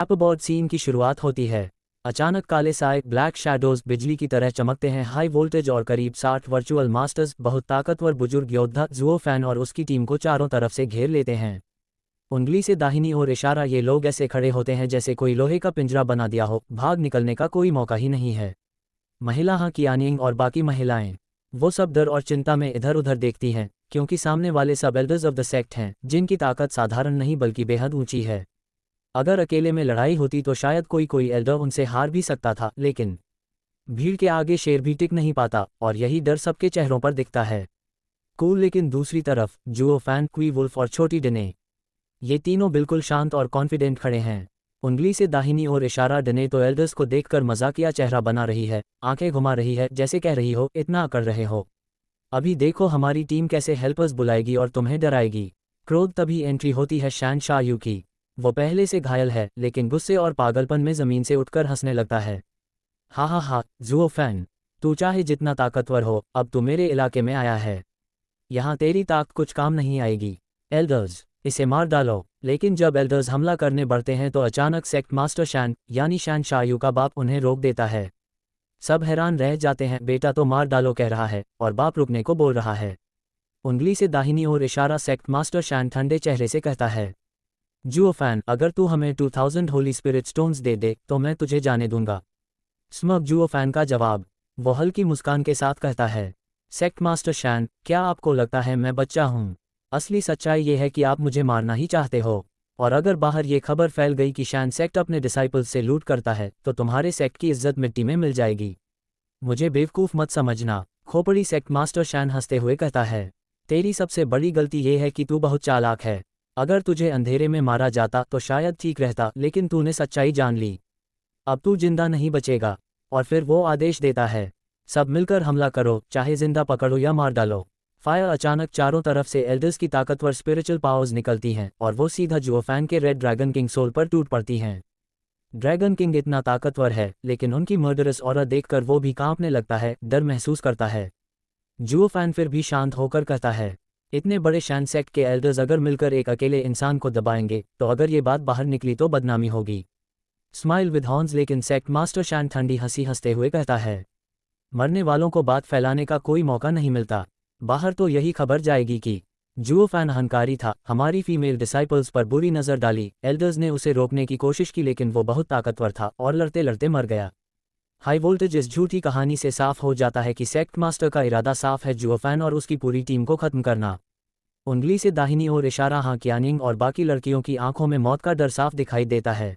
स्नैपबॉर्ड scene की शुरुआत होती है। अचानक काले साए ब्लैक शैडोज बिजली की तरह चमकते हैं। हाई वोल्टेज और करीब 60 वर्चुअल मास्टर्स बहुत ताकतवर बुजुर्ग योद्धा जुओ फैन और उसकी टीम को चारों तरफ से घेर लेते हैं। उंगली से दाहिनी ओर इशारा। ये लोग ऐसे खड़े होते हैं जैसे कोई लोहे का पिंजरा बना दिया हो, भाग निकलने का कोई मौका ही नहीं है। महिला हाँ कियानिंग और बाकी महिलाएं, वो सब डर और चिंता में इधर उधर देखती हैं, क्योंकि सामने वाले सब एल्डर्स ऑफ द सेक्ट हैं जिनकी ताकत साधारण नहीं बल्कि बेहद ऊंची है। अगर अकेले में लड़ाई होती तो शायद कोई एल्डर उनसे हार भी सकता था, लेकिन भीड़ के आगे शेर भी टिक नहीं पाता, और यही डर सबके चेहरों पर दिखता है। कूल। लेकिन दूसरी तरफ जुओ फैन, क्वी वुल्फ और छोटी डने, ये तीनों बिल्कुल शांत और कॉन्फिडेंट खड़े हैं। उंगली से दाहिनी ओर इशारा। डने तो एल्डर्स को देखकर मजाकिया चेहरा बना रही है, आंखें घुमा रही है जैसे कह रही हो इतना कर रहे हो, अभी देखो हमारी टीम कैसे हेल्पर्स बुलाएगी और तुम्हें डराएगी। क्रोध। तभी एंट्री होती है शहंशाह की। वो पहले से घायल है लेकिन गुस्से और पागलपन में जमीन से उठकर हंसने लगता है। हा हा हा जुओ फैन, तू चाहे जितना ताकतवर हो, अब तू मेरे इलाके में आया है, यहाँ तेरी ताकत कुछ काम नहीं आएगी। एल्डर्स, इसे मार डालो। लेकिन जब एल्डर्स हमला करने बढ़ते हैं तो अचानक सेक्ट मास्टर शैन यानी शहंशाह का बाप उन्हें रोक देता है। सब हैरान रह जाते हैं। बेटा तो मार डालो कह रहा है और बाप रुकने को बोल रहा है। उंगली से दाहिनी ओर इशारा। सेक्ट मास्टर शैन ठंडे चेहरे से कहता है, जुओ फैन, अगर तू हमें 2000 होली स्पिरिट स्टोन्स दे दे तो मैं तुझे जाने दूंगा। स्मग जुओ फैन का जवाब। वो हल्की मुस्कान के साथ कहता है, सेक्ट मास्टर शैन, क्या आपको लगता है मैं बच्चा हूँ? असली सच्चाई ये है कि आप मुझे मारना ही चाहते हो, और अगर बाहर ये खबर फैल गई कि शैन सेक्ट अपने डिसाइपल्स से लूट करता है तो तुम्हारे सेक्ट की इज्जत मिट्टी में मिल जाएगी। मुझे बेवकूफ़ मत समझना। खोपड़ी। सेक्ट मास्टर शैन हंसते हुए कहता है, तेरी सबसे बड़ी गलती ये है कि तू बहुत चालाक है। अगर तुझे अंधेरे में मारा जाता तो शायद ठीक रहता, लेकिन तूने सच्चाई जान ली, अब तू जिंदा नहीं बचेगा। और फिर वो आदेश देता है, सब मिलकर हमला करो, चाहे जिंदा पकड़ो या मार डालो। फायर। अचानक चारों तरफ से एल्डर्स की ताकतवर स्पिरिचुअल पावर्स निकलती हैं और वो सीधा जुओ फैन के रेड ड्रैगन किंग सोल पर टूट पड़ती हैं। ड्रैगन किंग इतना ताकतवर है लेकिन उनकी मर्डरस ऑरा देखकर वो भी कांपने लगता है, डर महसूस करता है। जुओ फैन फिर भी शांत होकर कहता है, इतने बड़े शैन सेक्ट के एल्डर्स अगर मिलकर एक अकेले इंसान को दबाएंगे तो अगर ये बात बाहर निकली तो बदनामी होगी। Smile with horns. लेकिन सेक्ट मास्टर शैन ठंडी हंसी हंसते हुए कहता है, मरने वालों को बात फैलाने का कोई मौका नहीं मिलता, बाहर तो यही खबर जाएगी कि जुओ फैन अहंकारी था, हमारी फीमेल डिसाइपल्स पर बुरी नज़र डाली। एल्डर्स ने उसे रोकने की कोशिश की लेकिन वो बहुत ताकतवर था और लड़ते लड़ते मर गया। High voltage. इस झूठी कहानी से साफ हो जाता है कि सेक्ट मास्टर का इरादा साफ है, जुओ फैन और उसकी पूरी टीम को खत्म करना। उंगली से दाहिनी ओर इशारा। हाँ कियानिंग और बाकी लड़कियों की आंखों में मौत का डर साफ दिखाई देता है।